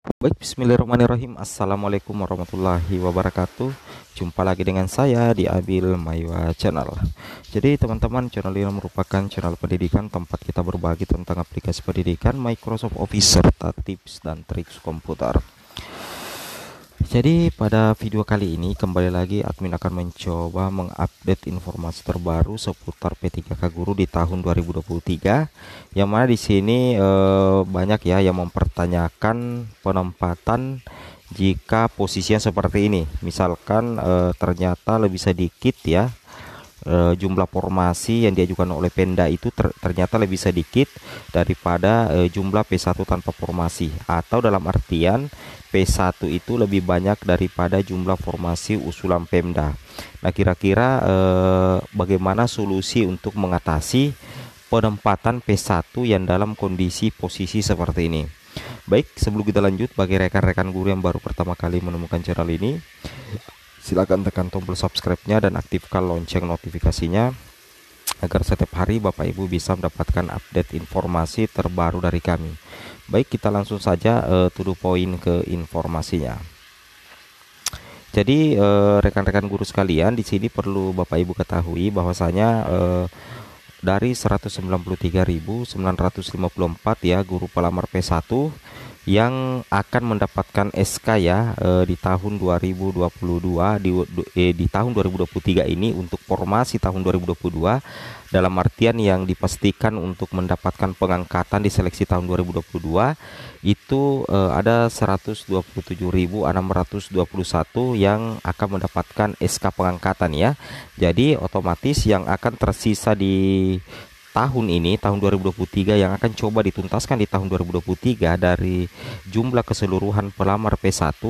Baik, bismillahirrahmanirrahim. Assalamualaikum warahmatullahi wabarakatuh. Jumpa lagi dengan saya di Abil Maywa Channel. Jadi teman-teman, channel ini merupakan channel pendidikan tempat kita berbagi tentang aplikasi pendidikan, Microsoft Office, serta tips dan trik komputer. Jadi pada video kali ini kembali lagi admin akan mencoba mengupdate informasi terbaru seputar P3K Guru di tahun 2023. Yang mana di sini banyak ya yang mempertanyakan penempatan jika posisinya seperti ini. Misalkan ternyata lebih sedikit ya, jumlah formasi yang diajukan oleh Pemda itu ternyata lebih sedikit daripada jumlah P1 tanpa formasi, atau dalam artian P1 itu lebih banyak daripada jumlah formasi usulan Pemda. Nah, kira-kira bagaimana solusi untuk mengatasi penempatan P1 yang dalam kondisi posisi seperti ini? Baik, sebelum kita lanjut, bagi rekan-rekan guru yang baru pertama kali menemukan channel ini, silakan tekan tombol subscribe-nya dan aktifkan lonceng notifikasinya agar setiap hari Bapak Ibu bisa mendapatkan update informasi terbaru dari kami. Baik, kita langsung saja to the point ke informasinya. Jadi rekan-rekan guru sekalian, di sini perlu Bapak Ibu ketahui bahwasanya dari 193.954 ya guru pelamar P1 yang akan mendapatkan SK ya di tahun 2022 di tahun 2023 ini untuk formasi tahun 2022, dalam artian yang dipastikan untuk mendapatkan pengangkatan di seleksi tahun 2022 itu ada 127.621 yang akan mendapatkan SK pengangkatan ya. Jadi otomatis yang akan tersisa di tahun ini, tahun 2023, yang akan coba dituntaskan di tahun 2023 dari jumlah keseluruhan pelamar P1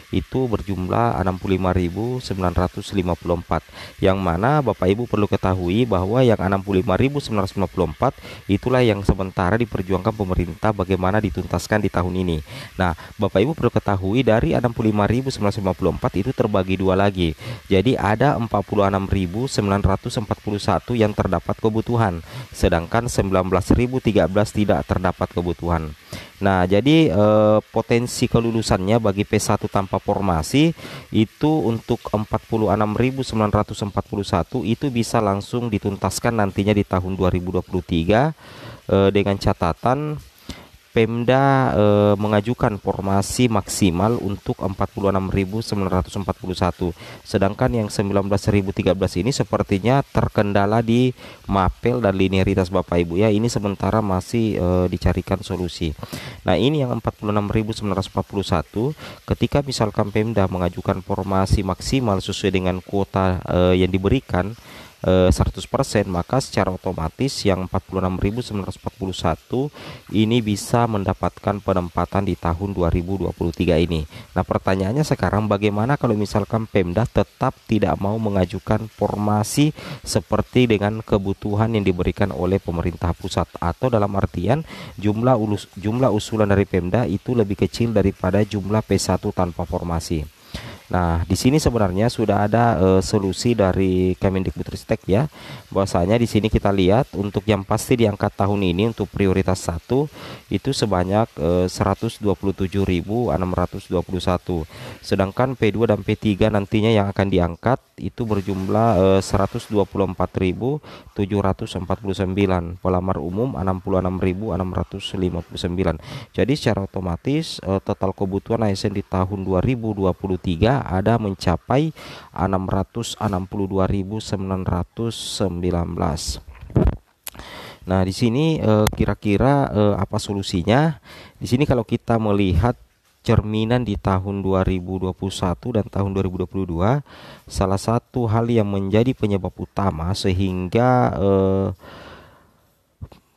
itu berjumlah 65.954, yang mana Bapak Ibu perlu ketahui bahwa yang 65.954 itulah yang sementara diperjuangkan pemerintah bagaimana dituntaskan di tahun ini. Nah, Bapak Ibu perlu ketahui dari 65.954 itu terbagi dua lagi. Jadi ada 46.941 yang terdapat kebutuhan, sedangkan 19.013 tidak terdapat kebutuhan. Nah, jadi potensi kelulusannya bagi P1 tanpa formasi itu untuk 46.941 itu bisa langsung dituntaskan nantinya di tahun 2023, dengan catatan Pemda mengajukan formasi maksimal untuk 46.941. Sedangkan yang 19.013 ini sepertinya terkendala di mapel dan linearitas Bapak Ibu ya. Ini sementara masih dicarikan solusi. Nah, ini yang 46.941, ketika misalkan Pemda mengajukan formasi maksimal sesuai dengan kuota yang diberikan 100%, maka secara otomatis yang 46.941 ini bisa mendapatkan penempatan di tahun 2023 ini. Nah, pertanyaannya sekarang, bagaimana kalau misalkan Pemda tetap tidak mau mengajukan formasi seperti dengan kebutuhan yang diberikan oleh pemerintah pusat, atau dalam artian jumlah usulan dari Pemda itu lebih kecil daripada jumlah P1 tanpa formasi. Nah, di sini sebenarnya sudah ada solusi dari Kemendikbudristek ya. Bahwasanya di sini kita lihat untuk yang pasti diangkat tahun ini untuk prioritas 1 itu sebanyak 127.621. Sedangkan P2 dan P3 nantinya yang akan diangkat itu berjumlah 124.749. Pelamar umum 66.659. Jadi secara otomatis total kebutuhan ASN di tahun 2023 ada mencapai 662.919. Nah, di sini kira-kira apa solusinya? Di sini kalau kita melihat cerminan di tahun 2021 dan tahun 2022, salah satu hal yang menjadi penyebab utama sehingga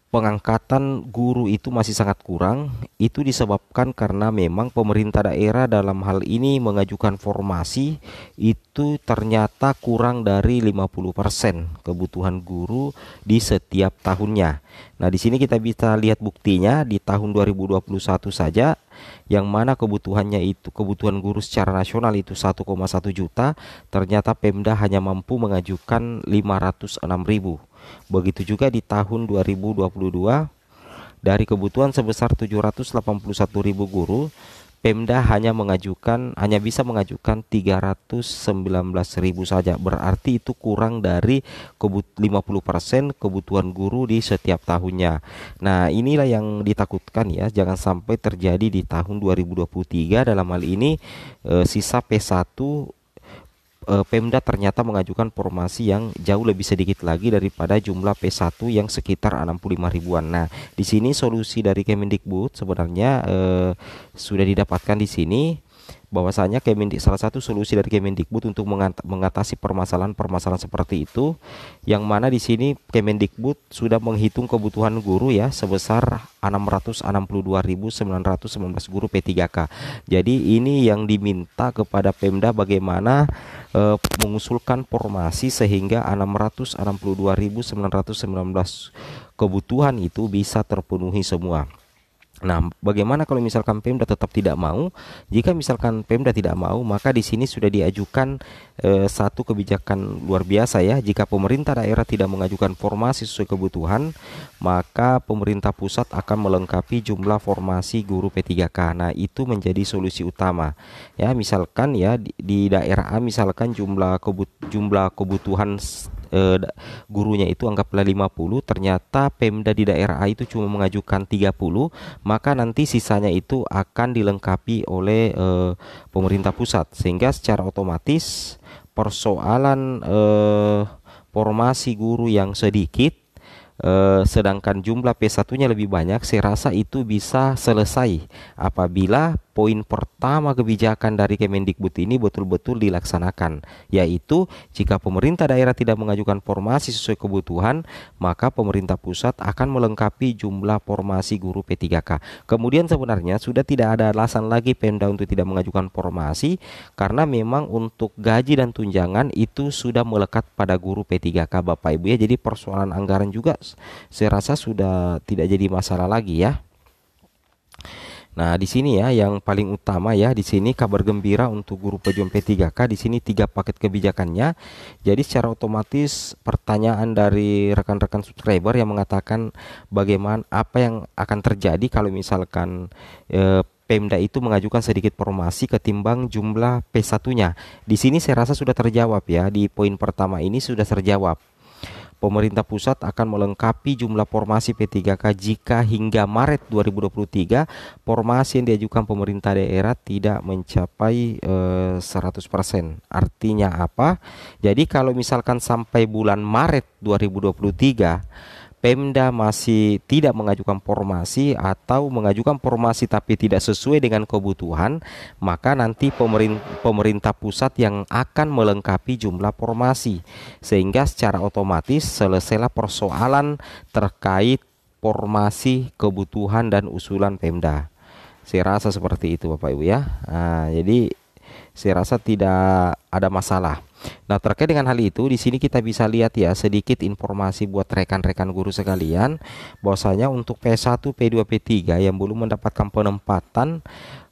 pengangkatan guru itu masih sangat kurang, itu disebabkan karena memang pemerintah daerah dalam hal ini mengajukan formasi itu ternyata kurang dari 50% kebutuhan guru di setiap tahunnya. Nah, di sini kita bisa lihat buktinya di tahun 2021 saja, yang mana kebutuhan guru secara nasional itu 1,1 juta, ternyata Pemda hanya mampu mengajukan 506.000. Begitu juga di tahun 2022, dari kebutuhan sebesar 781.000 guru, Pemda hanya bisa mengajukan 319.000 saja. Berarti itu kurang dari 50% kebutuhan guru di setiap tahunnya. Nah, inilah yang ditakutkan ya, jangan sampai terjadi di tahun 2023. Dalam hal ini sisa P1, Pemda ternyata mengajukan formasi yang jauh lebih sedikit lagi daripada jumlah P1 yang sekitar 65 ribuan. Nah, di sini solusi dari Kemendikbud sebenarnya sudah didapatkan di sini, bahwasanya salah satu solusi dari Kemendikbud untuk mengatasi permasalahan-permasalahan seperti itu, yang mana di sini Kemendikbud sudah menghitung kebutuhan guru ya sebesar 662.919 guru P3K. Jadi ini yang diminta kepada Pemda, bagaimana mengusulkan formasi sehingga 662.919 kebutuhan itu bisa terpenuhi semua. Nah, bagaimana kalau misalkan Pemda tetap tidak mau? Jika misalkan Pemda tidak mau, maka di sini sudah diajukan satu kebijakan luar biasa ya. Jika pemerintah daerah tidak mengajukan formasi sesuai kebutuhan, maka pemerintah pusat akan melengkapi jumlah formasi guru P3K. Nah, itu menjadi solusi utama. Ya, misalkan ya di daerah A misalkan jumlah kebutuhan gurunya itu anggaplah 50, ternyata Pemda di daerah A itu cuma mengajukan 30, maka nanti sisanya itu akan dilengkapi oleh pemerintah pusat, sehingga secara otomatis persoalan formasi guru yang sedikit sedangkan jumlah P1-nya lebih banyak, saya rasa itu bisa selesai apabila poin pertama kebijakan dari Kemendikbud ini betul-betul dilaksanakan, yaitu jika pemerintah daerah tidak mengajukan formasi sesuai kebutuhan, maka pemerintah pusat akan melengkapi jumlah formasi guru P3K. Kemudian sebenarnya sudah tidak ada alasan lagi Pemda untuk tidak mengajukan formasi, karena memang untuk gaji dan tunjangan itu sudah melekat pada guru P3K Bapak Ibu ya. Jadi persoalan anggaran juga saya rasa sudah tidak jadi masalah lagi ya. Nah, di sini ya yang paling utama ya, di sini kabar gembira untuk guru pejuang P3K. Di sini 3 paket kebijakannya. Jadi secara otomatis pertanyaan dari rekan-rekan subscriber yang mengatakan bagaimana apa yang akan terjadi kalau misalkan Pemda itu mengajukan sedikit formasi ketimbang jumlah P1-nya. Di sini saya rasa sudah terjawab ya. Di poin pertama ini sudah terjawab. Pemerintah pusat akan melengkapi jumlah formasi P3K jika hingga Maret 2023 formasi yang diajukan pemerintah daerah tidak mencapai 100%. Artinya apa? Jadi kalau misalkan sampai bulan Maret 2023 Pemda masih tidak mengajukan formasi atau mengajukan formasi tapi tidak sesuai dengan kebutuhan, maka nanti pemerintah pusat yang akan melengkapi jumlah formasi, sehingga secara otomatis selesailah persoalan terkait formasi kebutuhan dan usulan Pemda. Saya rasa seperti itu Bapak Ibu ya. Nah, jadi saya rasa tidak ada masalah. Nah, terkait dengan hal itu, di sini kita bisa lihat ya sedikit informasi buat rekan-rekan guru sekalian, bahwasanya untuk P1, P2, P3 yang belum mendapatkan penempatan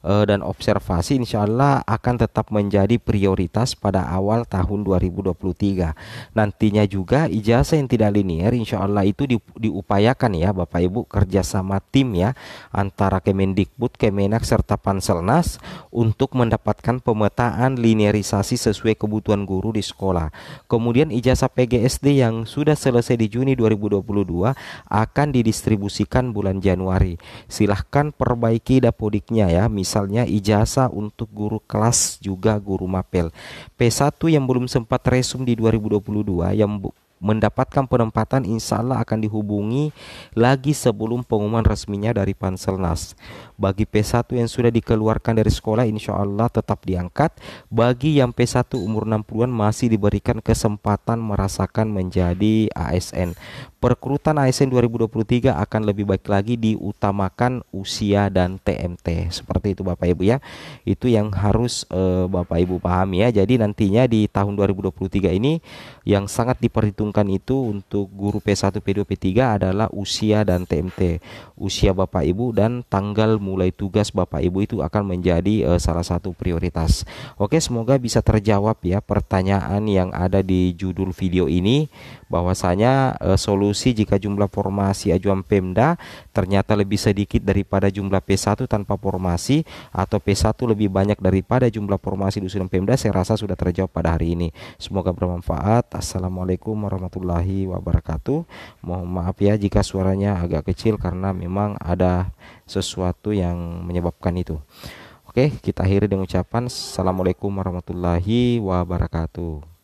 dan observasi, insya Allah akan tetap menjadi prioritas pada awal tahun 2023. Nantinya juga ijazah yang tidak linier, insya Allah itu diupayakan ya Bapak Ibu, kerjasama tim ya antara Kemendikbud, Kemenak serta Panselnas untuk mendapatkan pemetaan linearisasi sesuai kebutuhan guru di sekolah. Kemudian ijazah PGSD yang sudah selesai di Juni 2022 akan didistribusikan bulan Januari. Silahkan perbaiki dapodiknya ya, misalnya ijazah untuk guru kelas juga guru mapel. P1 yang belum sempat resum di 2022 yang mendapatkan penempatan insya Allah akan dihubungi lagi sebelum pengumuman resminya dari Panselnas. Bagi P1 yang sudah dikeluarkan dari sekolah insya Allah tetap diangkat. Bagi yang P1 umur 60-an masih diberikan kesempatan merasakan menjadi ASN. Perekrutan ASN 2023 akan lebih baik lagi, diutamakan usia dan TMT. Seperti itu Bapak Ibu ya. Itu yang harus Bapak Ibu pahami ya. Jadi nantinya di tahun 2023 ini yang sangat diperhitungkan itu untuk guru P1, P2, P3 adalah usia dan TMT. Usia Bapak Ibu dan tanggal mulai tugas Bapak Ibu itu akan menjadi salah satu prioritas. Oke, semoga bisa terjawab ya pertanyaan yang ada di judul video ini, bahwasanya solusi solusi jika jumlah formasi ajuan Pemda ternyata lebih sedikit daripada jumlah P1 tanpa formasi, atau P1 lebih banyak daripada jumlah formasi di usulan Pemda, saya rasa sudah terjawab pada hari ini. Semoga bermanfaat. Assalamualaikum warahmatullahi wabarakatuh. Mohon maaf ya jika suaranya agak kecil karena memang ada sesuatu yang menyebabkan itu. Oke, kita akhiri dengan ucapan Assalamualaikum warahmatullahi wabarakatuh.